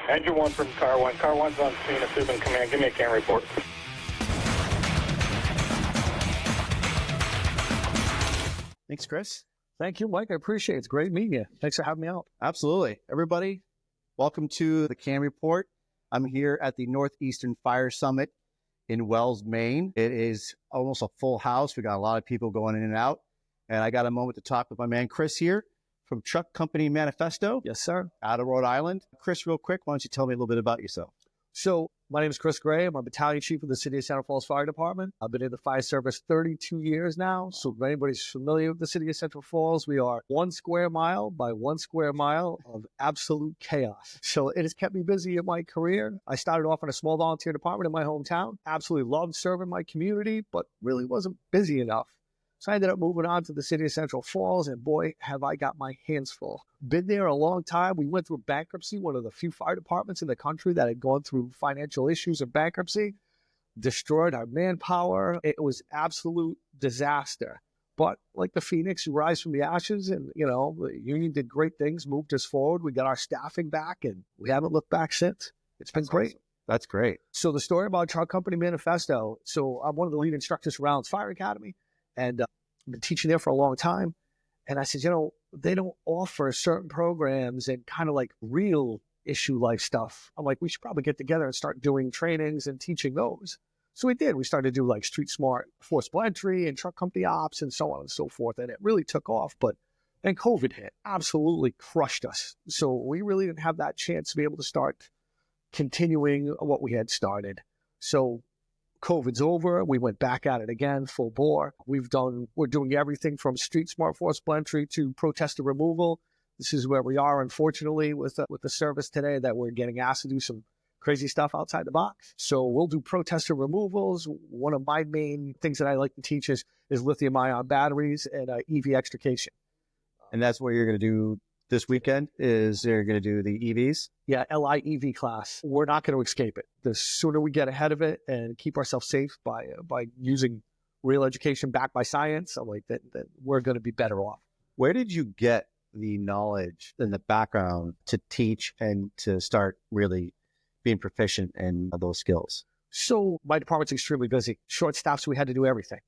Engine 1 from Car 1. Car 1's on scene. Assuming command. Give me a CAN report. Thanks, Chris. Thank you, Mike. I appreciate it. It's great meeting you. Thanks for having me out. Absolutely. Everybody, welcome to the CAN Report. I'm here at the Northeastern Fire Summit in Wells, Maine. It is almost a full house. We got a lot of people going in and out. And I got a moment to talk with my man, Chris, here from truck company Manifesto. Yes, sir. Out of Rhode Island. Chris, real quick, why don't you tell me a little bit about yourself? So my name is Chris Gray. I'm a Battalion Chief of the City of Central Falls Fire Department. I've been in the fire service 32 years now. So if anybody's familiar with the City of Central Falls, we are 1 square mile by 1 square mile of absolute chaos. So it has kept me busy in my career. I started off in a small volunteer department in my hometown. Absolutely loved serving my community, but really wasn't busy enough. So I ended up moving on to the City of Central Falls, and boy, have I got my hands full. Been there a long time. We went through bankruptcy, one of the few fire departments in the country that had gone through financial issues and bankruptcy, destroyed our manpower. It was absolute disaster. But like the phoenix, you rise from the ashes, and, you know, the union did great things, moved us forward. We got our staffing back, and we haven't looked back since. It's been great. Awesome. That's great. So the story about truck company Manifesto. So I'm one of the lead instructors for Rhode Island Fire Academy. And I've been teaching there for a long time. And I said, you know, they don't offer certain programs and kind of like real issue life stuff. I'm like, we should probably get together and start doing trainings and teaching those. So we did. We started to do like street smart forcible entry and truck company ops and so on and so forth. And it really took off. But then COVID hit, absolutely crushed us. So we really didn't have that chance to be able to start continuing what we had started. So COVID's over. We went back at it again, full bore. We're doing everything from street smart forcible entry to protester removal. This is where we are, unfortunately, with the service today, that we're getting asked to do some crazy stuff outside the box. So we'll do protester removals. One of my main things that I like to teach is lithium ion batteries and EV extrication. And that's what you're going to do this weekend, is you're going to do the EVs? Yeah, LIEV class. We're not going to escape it. The sooner we get ahead of it and keep ourselves safe by using real education backed by science, I'm like, that we're going to be better off. Where did you get the knowledge and the background to teach and to start really being proficient in those skills? So my department's extremely busy. Short staff, so we had to do everything.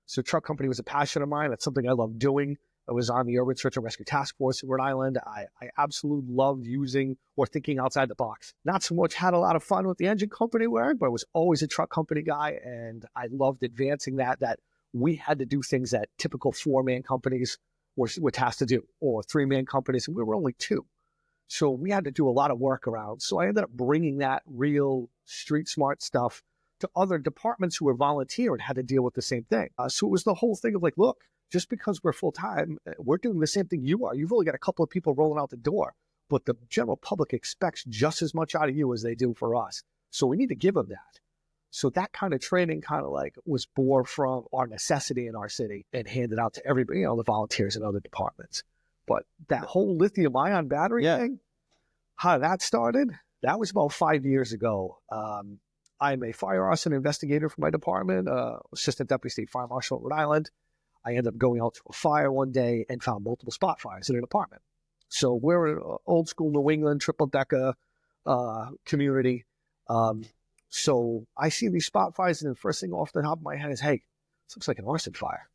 So truck company was a passion of mine. That's something I love doing. I was on the urban Search and Rescue Taskforce in Rhode Island. I absolutely loved using or thinking outside the box. Not so much had a lot of fun with the engine company work, but I was always a truck company guy, and I loved advancing that we had to do things that typical 4-man companies were tasked to do, or 3-man companies, and we were only 2. So we had to do a lot of work around. So I ended up bringing that real street smart stuff to other departments who were volunteer and had to deal with the same thing. So it was the whole thing of like, look, just because we're full-time, we're doing the same thing you are. You've only got a couple of people rolling out the door, but the general public expects just as much out of you as they do for us. So we need to give them that. So that kind of training kind of like was born from our necessity in our city and handed out to everybody, you know, the volunteers in other departments. But that whole lithium ion battery thing, how that started, that was about 5 years ago. I'm a fire arson investigator for my department, assistant deputy state fire marshal in Rhode Island. I ended up going out to a fire one day and found multiple spot fires in an apartment. So we're an old school New England triple-decker community. So I see these spot fires, and the first thing off the top of my head is, hey, this looks like an arson fire.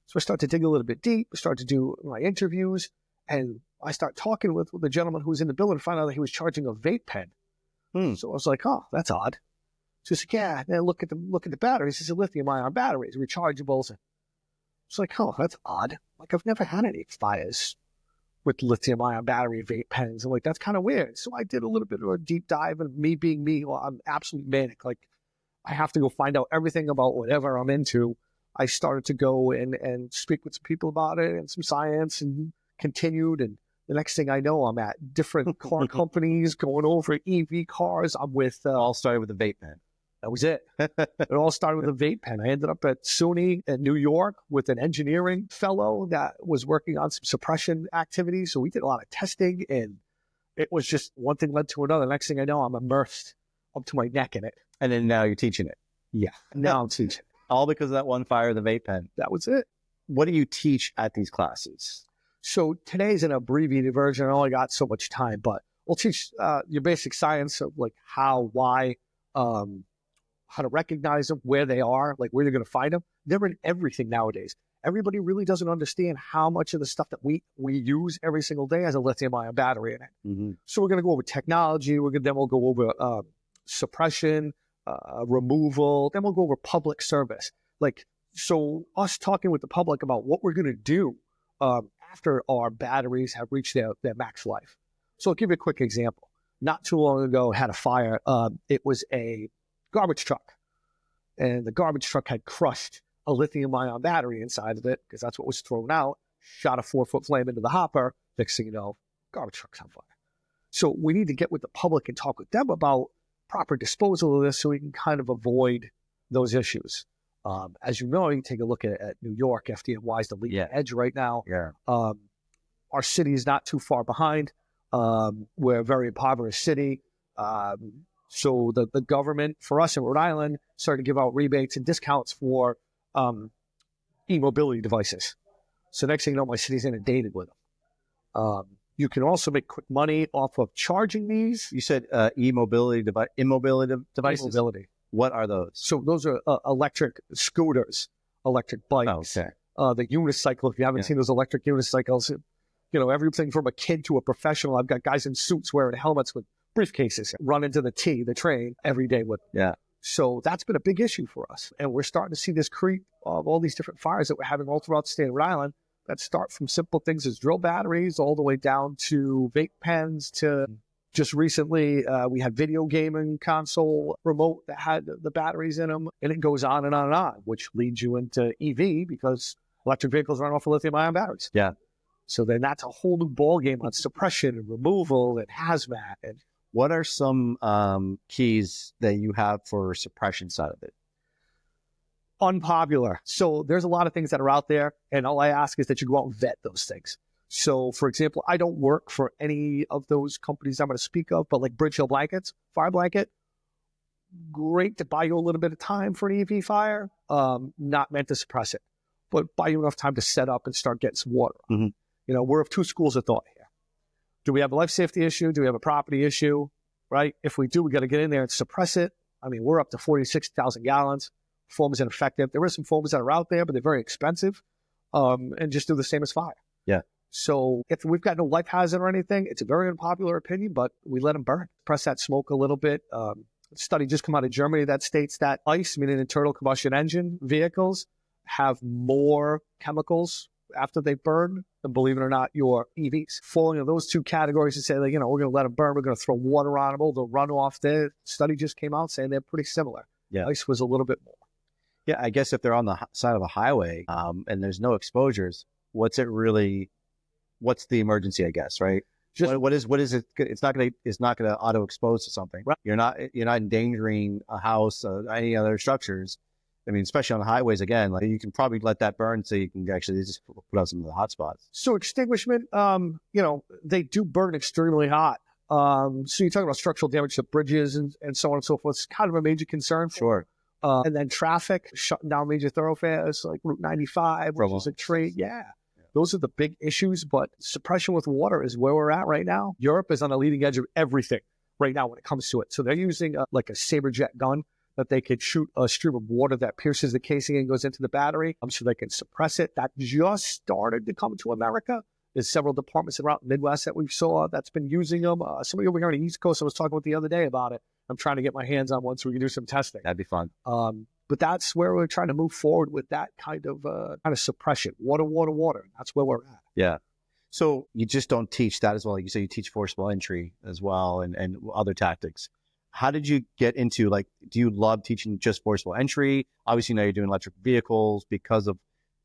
So I start to dig a little bit deep, start to do my interviews, and I start talking with the gentleman who was in the building and find out that he was charging a vape pen. So I was like, oh, that's odd. So he's like, yeah, then look at the batteries. It's a lithium ion batteries, rechargeables. It's like, oh, that's odd. Like, I've never had any fires with lithium ion battery vape pens. I'm like, that's kind of weird. So I did a little bit of a deep dive, and me being me, well, I'm absolutely manic. Like, I have to go find out everything about whatever I'm into. I started to go and speak with some people about it and some science, and continued. And the next thing I know, I'm at different car companies going over EV cars. I'm with... all started with a vape pen. That was it. It all started with a vape pen. I ended up at SUNY in New York with an engineering fellow that was working on some suppression activities. So we did a lot of testing, and it was just one thing led to another. Next thing I know, I'm immersed up to my neck in it. And then now you're teaching it. Yeah. Now I'm teaching. All because of that one fire, the vape pen. That was it. What do you teach at these classes? So today's an abbreviated version. I only got so much time, but We'll teach your basic science of like how, why, how to recognize them, where they are, like where you're going to find them. They're in everything nowadays. Everybody really doesn't understand how much of the stuff that we use every single day has a lithium ion battery in it. Mm-hmm. So we're going to go over technology. Then we'll go over suppression, removal. Then we'll go over public service. Like, so us talking with the public about what we're going to do after our batteries have reached their max life. So I'll give you a quick example. Not too long ago, had a fire. It was a garbage truck, and the garbage truck had crushed a lithium ion battery inside of it because that's what was thrown out, shot a 4-foot flame into the hopper. Next thing you know, garbage truck's on fire. So we need to get with the public and talk with them about proper disposal of this so we can kind of avoid those issues. As you know, you can take a look at New York. FDNY is the leading edge right now. Yeah. Our city is not too far behind. We're a very impoverished city. So the government, for us in Rhode Island, started to give out rebates and discounts for e-mobility devices. So next thing you know, my city's inundated with them. You can also make quick money off of charging these. You said immobility devices? E-mobility. What are those? So those are electric scooters, electric bikes. Oh, okay. The unicycle, if you haven't seen those electric unicycles, you know, everything from a kid to a professional. I've got guys in suits wearing helmets with briefcases, run into the train every day with them. Yeah. So that's been a big issue for us. And we're starting to see this creep of all these different fires that we're having all throughout the state of Rhode Island that start from simple things as drill batteries all the way down to vape pens to just recently we had video gaming console remote that had the batteries in them, and it goes on and on and on, which leads you into EV because electric vehicles run off of lithium ion batteries. Yeah. So then that's a whole new ballgame on suppression and removal and hazmat. And what are some keys that you have for suppression side of it? Unpopular. So there's a lot of things that are out there, and all I ask is that you go out and vet those things. So, for example, I don't work for any of those companies I'm going to speak of, but like Bridge Hill Blankets, Fire Blanket, great to buy you a little bit of time for an EV fire, not meant to suppress it, but buy you enough time to set up and start getting some water. Mm-hmm. You know, we're of two schools of thought here. Do we have a life safety issue? Do we have a property issue? Right? If we do, we got to get in there and suppress it. I mean, we're up to 46,000 gallons. Foam is ineffective. There are some foams that are out there, but they're very expensive. And just do the same as fire. Yeah. So if we've got no life hazard or anything, it's a very unpopular opinion, but we let them burn. Press that smoke a little bit. A study just come out of Germany that states that ICE, meaning internal combustion engine vehicles, have more chemicals after they burn than, believe it or not, your EVs. Falling in those two categories and say, like, you know, we're going to let them burn. We're going to throw water on them. They'll run off. The study just came out saying they're pretty similar. Yeah. ICE was a little bit more. Yeah, I guess if they're on the side of a highway and there's no exposures, what's the emergency, I guess, right? What is it? It's not going to auto expose to something. Right. You're not endangering a house or any other structures. I mean, especially on the highways, again, like you can probably let that burn so you can actually just put out some of the hot spots. So extinguishment, you know, they do burn extremely hot. So you're talking about structural damage to bridges and so on and so forth. It's kind of a major concern. Sure. And then traffic, shutting down major thoroughfares like Route 95, which is a trade. Yeah. Those are the big issues, but suppression with water is where we're at right now. Europe is on the leading edge of everything right now when it comes to it. So they're using like a saber jet gun that they could shoot a stream of water that pierces the casing and goes into the battery so they can suppress it. That just started to come to America. There's several departments around the Midwest that we saw that's been using them. Somebody over here on the East Coast I was talking with the other day about it. I'm trying to get my hands on one so we can do some testing. That'd be fun. But that's where we're trying to move forward with that kind of suppression. Water. That's where we're at. Yeah. So you just don't teach that as well. Like you say, you teach forcible entry as well and other tactics. How did you get into, like, do you love teaching just forcible entry? Obviously, now you're doing electric vehicles because of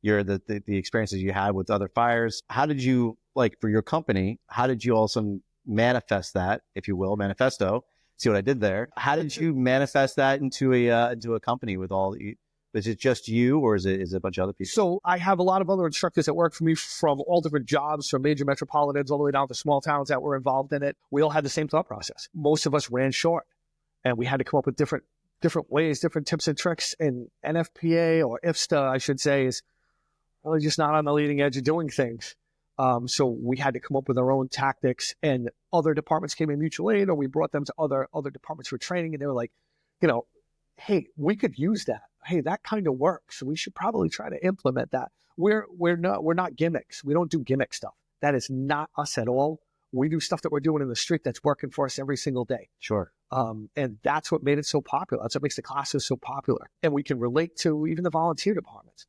the experiences you had with other fires. How did you, like, for your company, how did you also manifest that, if you will, Manifesto? See what I did there? How did you manifest that into a company with all? Is it just you, or is it a bunch of other people? So I have a lot of other instructors that work for me from all different jobs, from major metropolitans all the way down to small towns that were involved in it. We all had the same thought process. Most of us ran short, and we had to come up with different ways, different tips and tricks. And NFPA, or IFSTA, I should say, is really just not on the leading edge of doing things. So we had to come up with our own tactics, and other departments came in mutual aid, or we brought them to other departments for training, and they were like, hey, we could use that. Hey, that kind of works. So we should probably try to implement that. We're not gimmicks. We don't do gimmick stuff. That is not us at all. We do stuff that we're doing in the street that's working for us every single day. Sure. And that's what made it so popular. That's what makes the classes so popular. And we can relate to even the volunteer departments.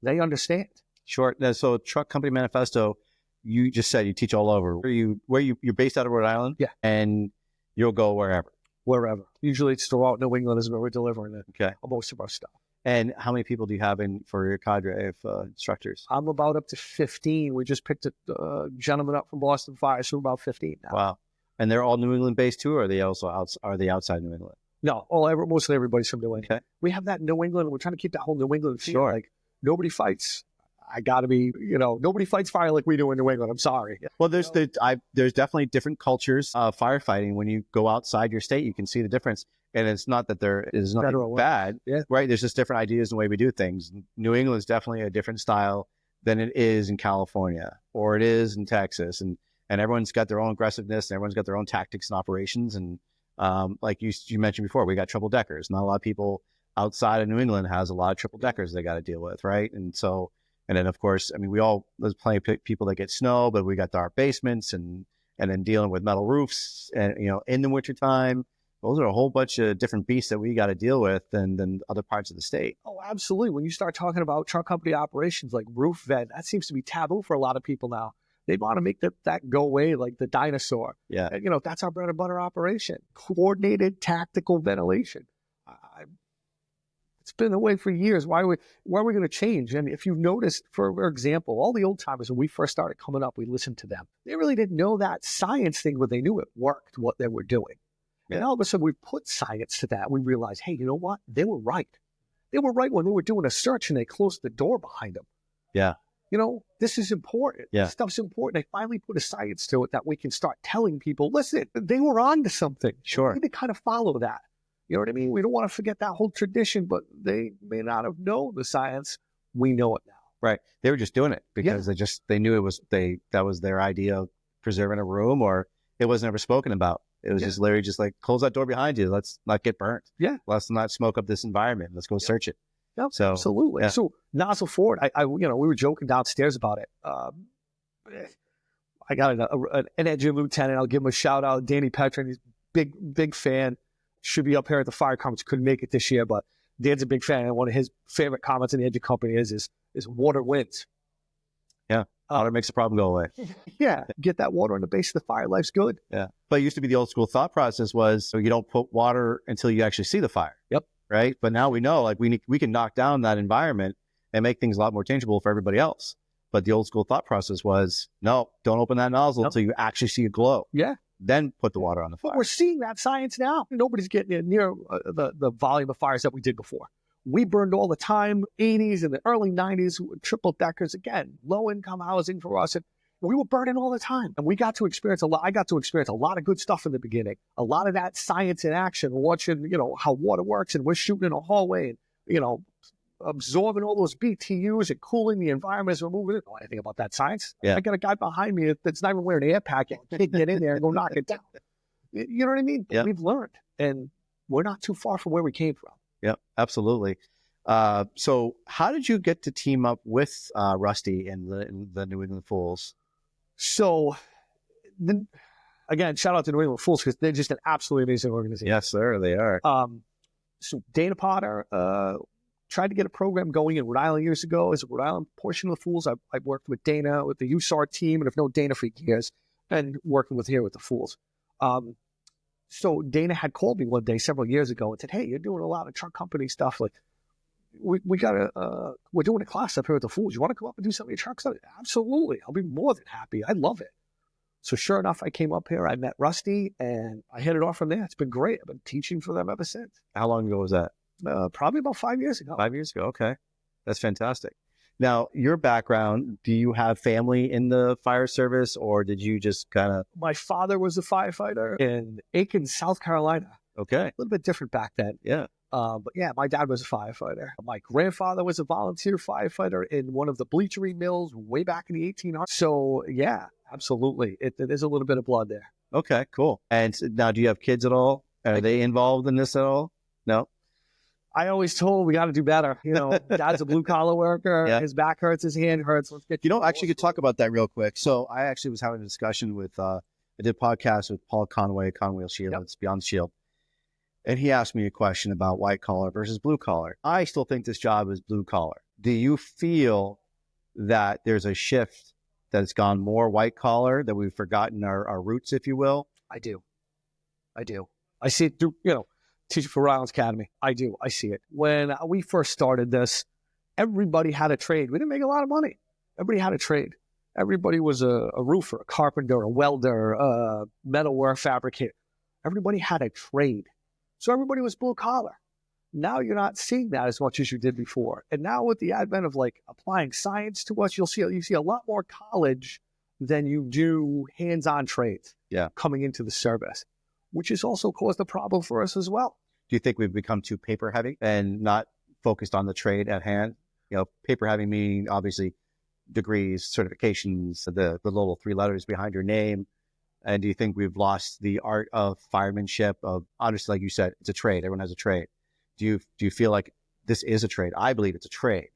They understand. Sure. Now, so Truck Company Manifesto, you just said you teach all over. You're based out of Rhode Island? Yeah. And you'll go wherever? Wherever. Usually it's throughout New England is where we're delivering it. Okay. Most of our stuff. And how many people do you have in for your cadre of instructors? I'm about up to 15. We just picked a gentleman up from Boston Fire, so we're about 15 now. Wow. And they're all New England based too, or are they also outside New England? No, mostly everybody's from New England. Okay. We have that New England. We're trying to keep that whole New England feel. Sure. Like nobody fights. I got to be, nobody fights fire like we do in New England. I'm sorry. Well, there's definitely different cultures of firefighting. When you go outside your state, you can see the difference. And it's not that there is nothing bad, right? There's just different ideas and the way we do things. New England is definitely a different style than it is in California or it is in Texas. And everyone's got their own aggressiveness and everyone's got their own tactics and operations. And like you mentioned before, we got triple deckers. Not a lot of people outside of New England has a lot of triple deckers they got to deal with, right? And then of course, I mean, there's plenty of people that get snow, but we got dark basements and then dealing with metal roofs and, in the wintertime. Those are a whole bunch of different beasts that we got to deal with than other parts of the state. Oh, absolutely. When you start talking about truck company operations like roof vent, that seems to be taboo for a lot of people now. They want to make that go away like the dinosaur. Yeah. And, that's our bread and butter operation. Coordinated tactical ventilation. It's been the way for years. Why are we going to change? And if you've noticed, for example, all the old timers, when we first started coming up, we listened to them. They really didn't know that science thing, but they knew it worked, what they were doing. Yeah. And all of a sudden, we put science to that. We realized, hey, you know what? They were right. They were right when they were doing a search and they closed the door behind them. Yeah. This is important. Yeah. This stuff's important. They finally put a science to it that we can start telling people, listen, they were on to something. Sure. We need to kind of follow that. You know what I mean? We don't want to forget that whole tradition, but they may not have known the science. We know it now. Right. They were just doing it because they knew that was their idea of preserving a room, or it wasn't ever spoken about. It was just literally just like, close that door behind you. Let's not get burnt. Yeah. Let's not smoke up this environment. Let's go search it. Yep, so, absolutely. Yeah. So Nozzle Ford, we were joking downstairs about it. I got an engine lieutenant. I'll give him a shout out. Danny Petrin, he's big fan. Should be up here at the fire conference. Couldn't make it this year, but Dan's a big fan. And one of his favorite comments in the engine company is water wins. Yeah. Water makes the problem go away. Yeah. Get that water on the base of the fire. Life's good. Yeah. But it used to be the old school thought process was you don't put water until you actually see the fire. Yep. Right. But now we know we can knock down that environment and make things a lot more tangible for everybody else. But the old school thought process was, no, don't open that nozzle until you actually see a glow. Yeah. Then put the water on the fire. But we're seeing that science now. Nobody's getting near the volume of fires that we did before. We burned all the time, 80s and the early 90s, triple deckers, again, low income housing for us. And we were burning all the time. And we got to experience I got to experience a lot of good stuff in the beginning. A lot of that science in action, watching, how water works, and we're shooting in a hallway and, absorbing all those BTUs and cooling the environment as we're moving. I don't know anything about that science. Yeah. I got a guy behind me that's not even wearing an air packet. Can't get in there and go knock it down. You know what I mean? Yeah. We've learned, and we're not too far from where we came from. Yeah, absolutely. So how did you get to team up with Rusty and the New England Fools? So, again, shout out to New England Fools because they're just an absolutely amazing organization. Yes, sir, they are. So Dana Potter tried to get a program going in Rhode Island years ago. As a Rhode Island portion of the Fools, I worked with Dana, with the USAR team, and I've known Dana for years, and working with the Fools. So Dana had called me one day several years ago and said, hey, you're doing a lot of truck company stuff. Like, we're doing a class up here at the Fools. You want to come up and do some of your truck stuff? Absolutely. I'll be more than happy. I love it. So sure enough, I came up here, I met Rusty, and I hit it off from there. It's been great. I've been teaching for them ever since. How long ago was that? Probably about 5 years ago. 5 years ago. Okay. That's fantastic. Now, your background, do you have family in the fire service, or did you just kind of... My father was a firefighter in Aiken, South Carolina. Okay. A little bit different back then. Yeah. But yeah, my dad was a firefighter. My grandfather was a volunteer firefighter in one of the bleachery mills way back in the 1800s. So yeah, absolutely. There's a little bit of blood there. Okay, cool. And now, do you have kids at all? Are they involved in this at all? No? I always told we got to do better. You know, dad's a blue collar worker. Yeah. His back hurts, his hand hurts. Let's get Actually could talk about that real quick. So I actually was having a discussion with, I did a podcast with Paul Conway Shield. Yep. It's Beyond the Shield. And he asked me a question about white collar versus blue collar. I still think this job is blue collar. Do you feel that there's a shift that it's gone more white collar, that we've forgotten our roots, if you will? I do. I see it through, teaching for Rhode Island Academy. I do. I see it. When we first started this, everybody had a trade. We didn't make a lot of money. Everybody had a trade. Everybody was a roofer, a carpenter, a welder, a metalwork fabricator. Everybody had a trade. So everybody was blue collar. Now you're not seeing that as much as you did before. And now with the advent of like applying science to us, you see a lot more college than you do hands-on trades coming into the service, which has also caused a problem for us as well. Do you think we've become too paper heavy and not focused on the trade at hand? Paper heavy meaning obviously degrees, certifications, the little 3 letters behind your name. And do you think we've lost the art of firemanship? Of honestly, like you said, it's a trade. Everyone has a trade. Do you feel like this is a trade? I believe it's a trade,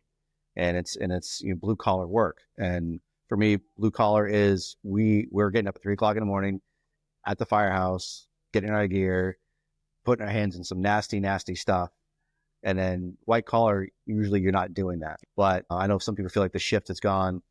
and it's blue collar work. And for me, blue collar is we're getting up at 3 o'clock in the morning at the firehouse, getting our gear, putting our hands in some nasty, nasty stuff. And then white collar, usually you're not doing that. But I know some people feel like the shift has gone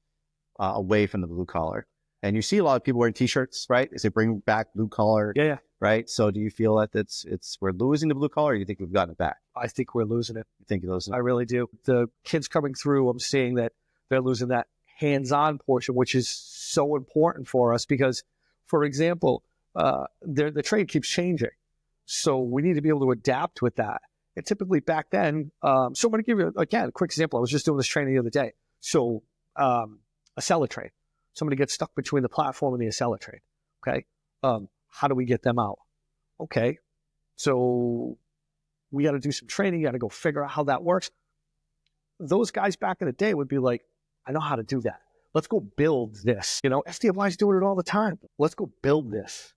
away from the blue collar. And you see a lot of people wearing T-shirts, right? As they bring back blue collar, right? So do you feel that we're losing the blue collar, or do you think we've gotten it back? I think we're losing it. You think you're losing it? I really do. The kids coming through, I'm seeing that they're losing that hands-on portion, which is so important for us because, for example, the trade keeps changing. So we need to be able to adapt with that. And typically back then, so I'm going to give you, again, a quick example. I was just doing this training the other day. So a cellar trade. Somebody gets stuck between the platform and the acela trade. Okay. How do we get them out? Okay. So we got to do some training. You got to go figure out how that works. Those guys back in the day would be like, I know how to do that. Let's go build this. SDFY is doing it all the time. Let's go build this.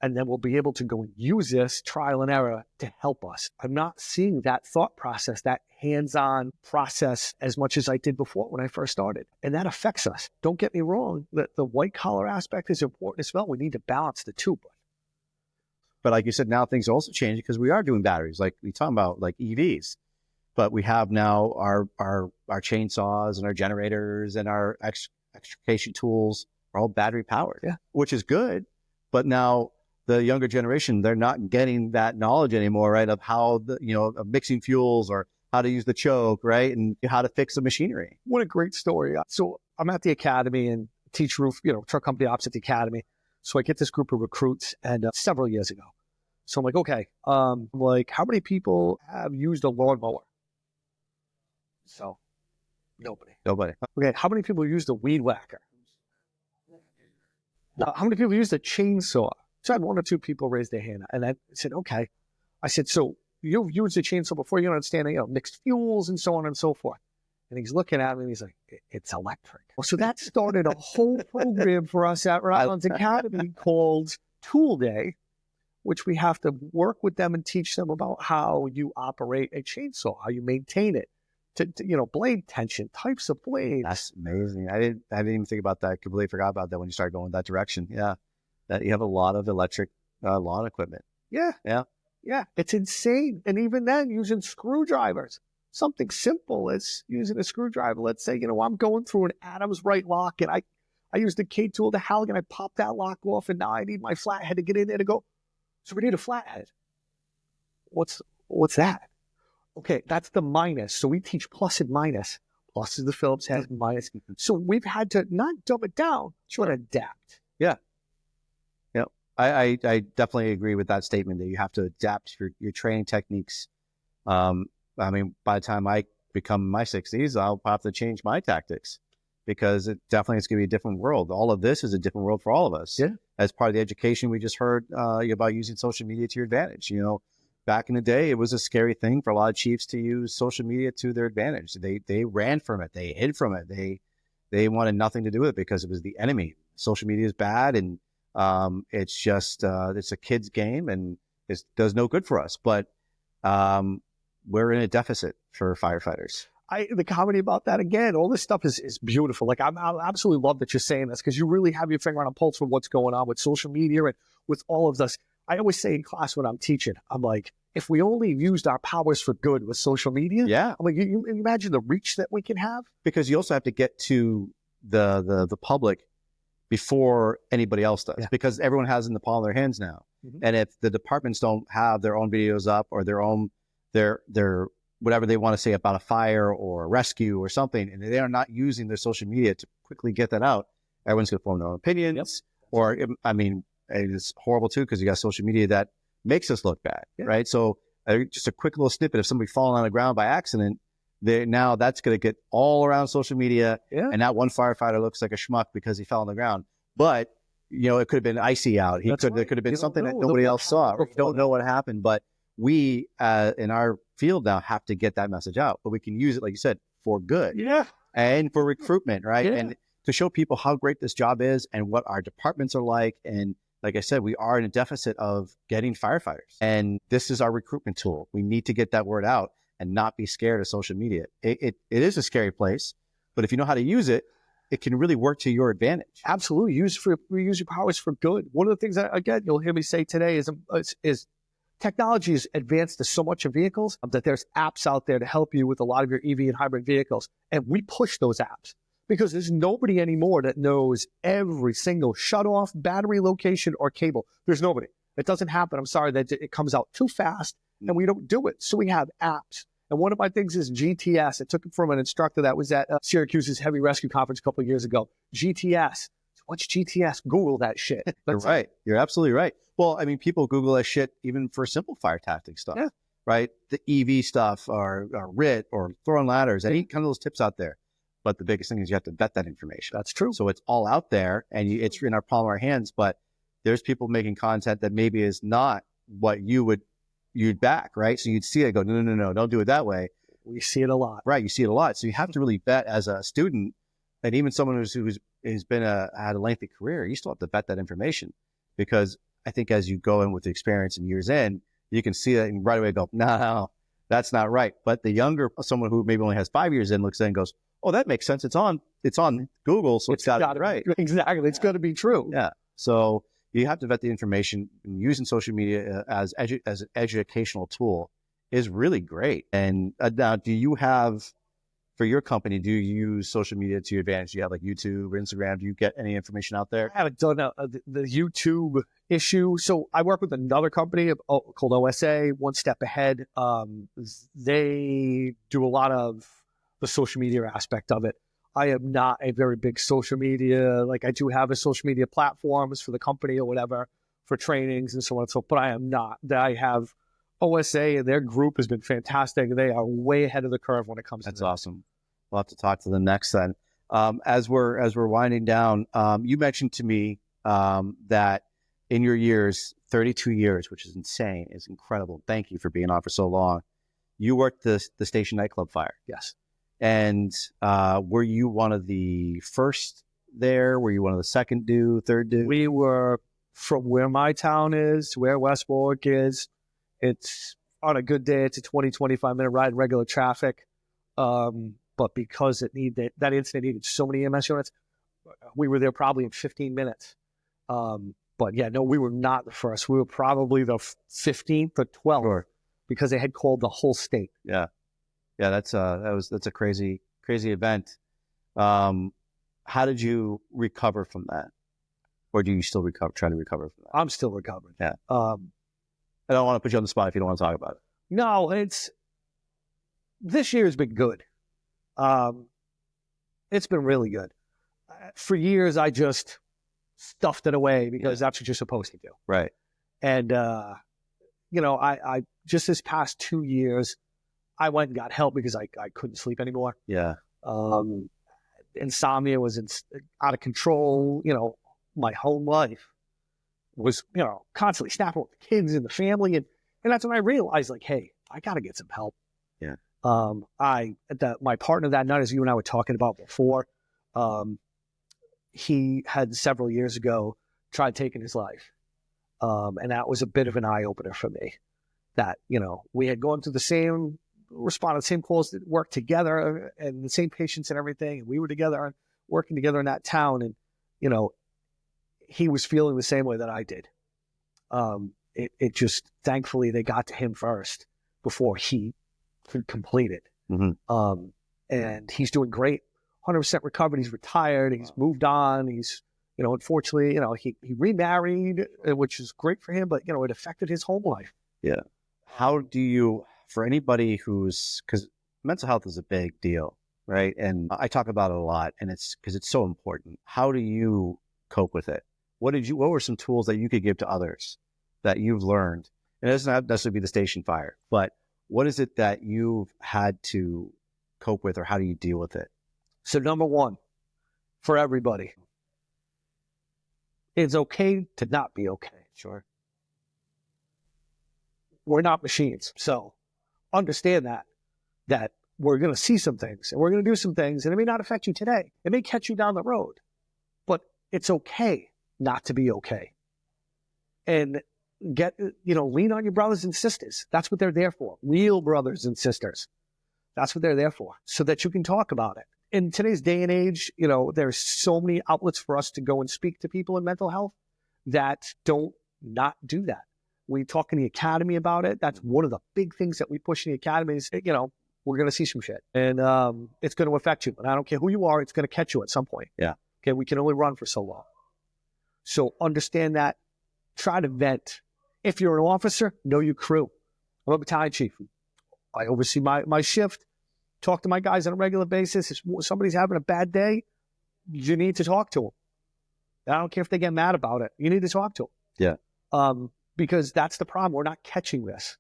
And then we'll be able to go and use this trial and error to help us. I'm not seeing that thought process, that hands-on process as much as I did before when I first started. And that affects us. Don't get me wrong, the white-collar aspect is important as well. We need to balance the two. But like you said, now things are also changing because we are doing batteries. Like we talk about like EVs. But we have now our chainsaws and our generators and our extrication tools are all battery powered, which is good. But now the younger generation, they're not getting that knowledge anymore, right? Of how of mixing fuels or how to use the choke, right? And how to fix the machinery. What a great story. So I'm at the academy and teach roof, truck company ops at the academy. So I get this group of recruits and several years ago. So I'm like, okay, how many people have used a lawnmower? So nobody. Okay. How many people used a weed whacker? How many people used a chainsaw? So I had 1 or 2 people raise their hand. And I said, okay. I said, so you've used a chainsaw before, you understand, mixed fuels and so on and so forth. And he's looking at me and he's like, it's electric. So that started a whole program for us at Rhode Island Academy called Tool Day, which we have to work with them and teach them about how you operate a chainsaw, how you maintain it. To blade tension, types of blades. That's amazing. I didn't even think about that. Completely forgot about that when you started going that direction. Yeah. That you have a lot of electric lawn equipment. Yeah. It's insane. And even then, using screwdrivers, something simple as using a screwdriver. Let's say, I'm going through an Adams right lock and I use the K tool, the Halligan, I pop that lock off and now I need my flathead to get in there to go. So we need a flathead. What's that? Okay, that's the minus. So we teach plus and minus. Plus is the Phillips head, minus. So we've had to not dumb it down, but adapt. Yeah. I definitely agree with that statement that you have to adapt your training techniques. By the time I become my 60s, I'll have to change my tactics because it's going to be a different world. All of this is a different world for all of us. Yeah. As part of the education, we just heard about using social media to your advantage. back in the day, it was a scary thing for a lot of chiefs to use social media to their advantage. They ran from it. They hid from it. They wanted nothing to do with it because it was the enemy. Social media is bad, and it's just it's a kid's game, and it does no good for us. But we're in a deficit for firefighters. The comedy about that, again, all this stuff is beautiful. Like, I absolutely love that you're saying this, because you really have your finger on a pulse for what's going on with social media and with all of this. I always say in class when I'm teaching, I'm like, if we only used our powers for good with social media, yeah. I'm like, you imagine the reach that we can have? Because you also have to get to the public before anybody else does, because everyone has it in the palm of their hands now. Mm-hmm. And if the departments don't have their own videos up, or their own, their whatever they want to say about a fire or a rescue or something, and they are not using their social media to quickly get that out, everyone's going to form their own opinions. Yep. Or, I mean, it's horrible too, because you got social media that makes us look bad, right? So just a quick little snippet of somebody falling on the ground by accident, now that's going to get all around social media, and that one firefighter looks like a schmuck because he fell on the ground. But, you know, it could have been icy out. There could have been something that nobody else saw. We don't know what happened, but we, in our field now, have to get that message out. But we can use it, like you said, for good. Yeah. And for recruitment, right? Yeah. And to show people how great this job is and what our departments are like. And like I said, we are in a deficit of getting firefighters. And this is our recruitment tool. We need to get that word out and not be scared of social media. It is a scary place, but if you know how to use it, it can really work to your advantage. Absolutely. Use your powers for good. One of the things that, again, you'll hear me say today is technology has advanced to so much in vehicles that there's apps out there to help you with a lot of your EV and hybrid vehicles. And we push those apps because there's nobody anymore that knows every single shutoff, battery location, or cable. There's nobody. It doesn't happen. I'm sorry that it comes out too fast and we don't do it. So we have apps. And one of my things is GTS. I took it from an instructor that was at Syracuse's Heavy Rescue Conference a couple of years ago. GTS. What's GTS? Google that shit. You're right. You're absolutely right. Well, I mean, people Google that shit even for simple fire tactic stuff, right? The EV stuff, or RIT, or throwing ladders, any kind of those tips out there. But the biggest thing is you have to vet that information. That's true. So it's all out there, and it's in our palm of our hands. But there's people making content that maybe is not what you'd back, right? So you'd see it, go, no, don't do it that way. We see it a lot, right? You see it a lot. So you have to really vet as a student, and even someone who's been had a lengthy career. You still have to vet that information, because I think as you go in with the experience and years in, you can see that and right away go, no, that's not right. But the younger, someone who maybe only has 5 years in, looks in and goes, oh, that makes sense. It's on Google, so it's got to be right. Exactly. It's got to be true. Yeah. So you have to vet the information, and using social media as an educational tool is really great. And now, do you have, for your company, do you use social media to your advantage? Do you have like YouTube or Instagram? Do you get any information out there? I haven't done the YouTube issue. So I work with another company called OSA, One Step Ahead. They do a lot of the social media aspect of it. I am not a very big social media, like I do have a social media platforms for the company or whatever for trainings and so on and so forth, but I am not. I have OSA, and their group has been fantastic. They are way ahead of the curve when it comes to that. That's awesome. We'll have to talk to them next then. As we're winding down, you mentioned to me that in your years, 32 years, which is insane, is incredible. Thank you for being on for so long. You worked the station nightclub fire. Yes. And were you one of the first there? Were you one of the second third do? We were, from where my town is, where West Warwick is, it's on a good day, it's a 20, 25-minute ride in regular traffic. But because that incident needed so many EMS units, we were there probably in 15 minutes. But yeah, no, we were not the first. We were probably the 15th or 12th because they had called the whole state. Yeah. Yeah, that's a crazy event. How did you recover from that? Or do you still try to recover from that? I'm still recovering. Yeah. I don't want to put you on the spot if you don't want to talk about it. No, this year has been good. It's been really good. For years, I just stuffed it away because that's what you're supposed to do. Right. And, I just this past 2 years, I went and got help because I couldn't sleep anymore. Yeah. Insomnia was out of control. My whole life was, constantly snapping with the kids and the family. And And that's when I realized, like, hey, I got to get some help. Yeah. My partner that night, as you and I were talking about before, he had several years ago tried taking his life. And that was a bit of an eye opener for me that, we had gone through responded to the same calls, that worked together and the same patients and everything. And we were together, working together in that town. And, he was feeling the same way that I did. It just, thankfully they got to him first before he could complete it. Mm-hmm. And he's doing great, 100% recovered. He's retired. He's moved on. He's, unfortunately, he remarried, which is great for him, but, it affected his home life. Yeah. How do you, for anybody because mental health is a big deal, right? And I talk about it a lot, and it's because it's so important. How do you cope with it? What were some tools that you could give to others that you've learned? And it doesn't necessarily be the station fire, but what is it that you've had to cope with, or how do you deal with it? So number one, for everybody, it's okay to not be okay. Sure. We're not machines. So understand that we're going to see some things and we're going to do some things, and it may not affect you today. It may catch you down the road, but it's okay not to be okay. And lean on your brothers and sisters. That's what they're there for. Real brothers and sisters. That's what they're there for, so that you can talk about it. In today's day and age, there's so many outlets for us to go and speak to people in mental health that don't not do that. We talk in the academy about it. That's one of the big things that we push in the academy is, we're going to see some shit, and it's going to affect you. And I don't care who you are, it's going to catch you at some point. Yeah. Okay. We can only run for so long. So understand that. Try to vent. If you're an officer, know your crew. I'm a battalion chief. I oversee my shift. Talk to my guys on a regular basis. If somebody's having a bad day, you need to talk to them. I don't care if they get mad about it. You need to talk to them. Yeah. Because that's the problem. We're not catching this.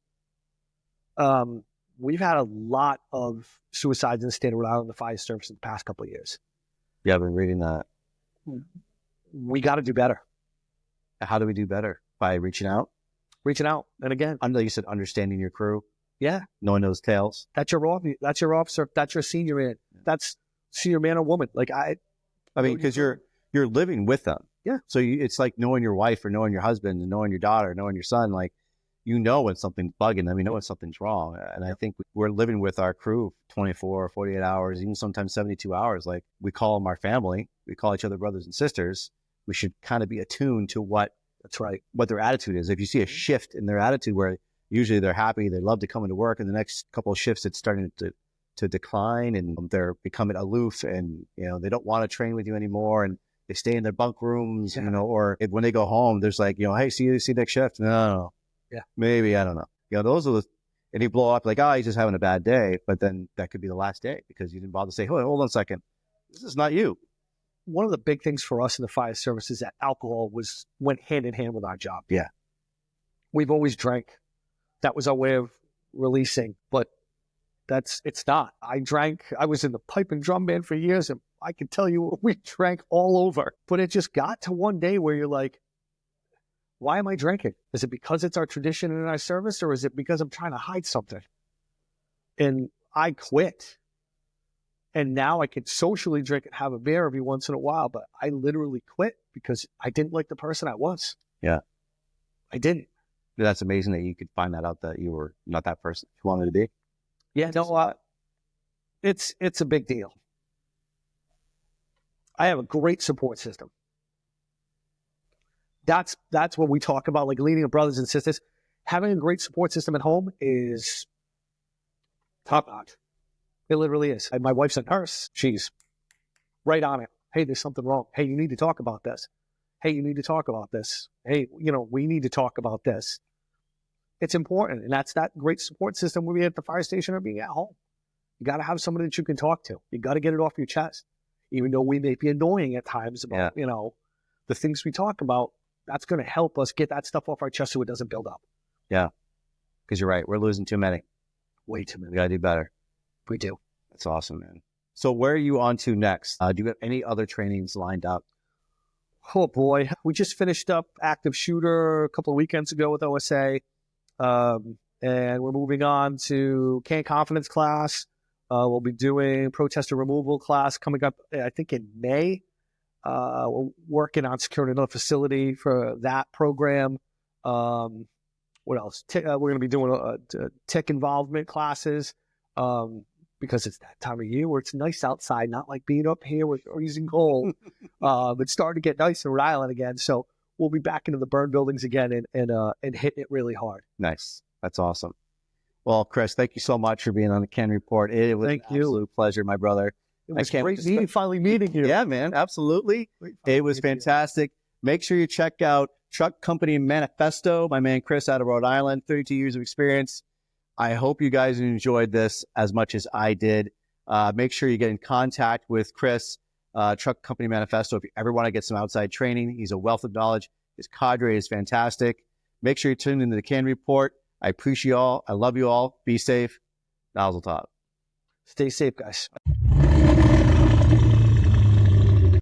We've had a lot of suicides in the state of Rhode Island, the fire service, in the past couple of years. Yeah, I've been reading that. We got to do better. How do we do better? By reaching out? Reaching out. And again, like you said, understanding your crew. Yeah. Knowing those tales. That's your officer. That's your senior man. That's senior man or woman. Like I mean, because you're living with them. Yeah. So it's like knowing your wife or knowing your husband and knowing your daughter, knowing your son. Like, when something's bugging them, when something's wrong. And I think we're living with our crew 24, 48 hours, even sometimes 72 hours. Like, we call them our family. We call each other brothers and sisters. We should kind of be attuned to what their attitude is. If you see a shift in their attitude where usually they're happy, they love to come into work, and the next couple of shifts it's starting to decline, and they're becoming aloof, and they don't want to train with you anymore, and they stay in their bunk rooms, or when they go home, there's like, hey, see you next shift. No. Yeah. Maybe, I don't know. Those are and you blow up like, he's just having a bad day, but then that could be the last day because you didn't bother to say, hold on a second, this is not you. One of the big things for us in the fire service is that alcohol went hand in hand with our job. Yeah. We've always drank. That was our way of releasing, but it's not. I was in the pipe and drum band for years, and I can tell you we drank all over, but it just got to one day where you're like, why am I drinking? Is it because it's our tradition in our service, or is it because I'm trying to hide something? And I quit. And now I can socially drink and have a beer every once in a while, but I literally quit because I didn't like the person I was. Yeah. I didn't. That's amazing that you could find that out, that you were not that person you wanted to be. Yeah, no, it's a big deal. I have a great support system. That's what we talk about, like leading brothers and sisters. Having a great support system at home is top notch. It literally is. My wife's a nurse. She's right on it. Hey, there's something wrong. Hey, you need to talk about this. Hey, you need to talk about this. Hey, we need to talk about this. It's important. And that's that great support system where we at the fire station or being at home. You got to have somebody that you can talk to. You got to get it off your chest. Even though we may be annoying at times about, the things we talk about, that's going to help us get that stuff off our chest so it doesn't build up. Yeah. Because you're right. We're losing too many. Way too many. We got to do better. We do. That's awesome, man. So where are you on to next? Do you have any other trainings lined up? Oh, boy. We just finished up active shooter a couple of weekends ago with OSA. And we're moving on to C.A.N confidence class. We'll be doing protester removal class coming up, I think, in May. We're working on securing another facility for that program. What else? We're going to be doing tech involvement classes because it's that time of year where it's nice outside, not like being up here with freezing cold. It's starting to get nice in Rhode Island again. So we'll be back into the burn buildings again and hitting it really hard. Nice. That's awesome. Well, Chris, thank you so much for being on the C.A.N Report. It was an absolute pleasure, my brother. It was great finally meeting you. Yeah, man, absolutely. It was fantastic. Make sure you check out Truck Company Manifesto. My man Chris out of Rhode Island, 32 years of experience. I hope you guys enjoyed this as much as I did. Make sure you get in contact with Chris, Truck Company Manifesto. If you ever want to get some outside training, he's a wealth of knowledge. His cadre is fantastic. Make sure you tune into the C.A.N Report. I appreciate you all. I love you all. Be safe. Nozzle top. Stay safe, guys.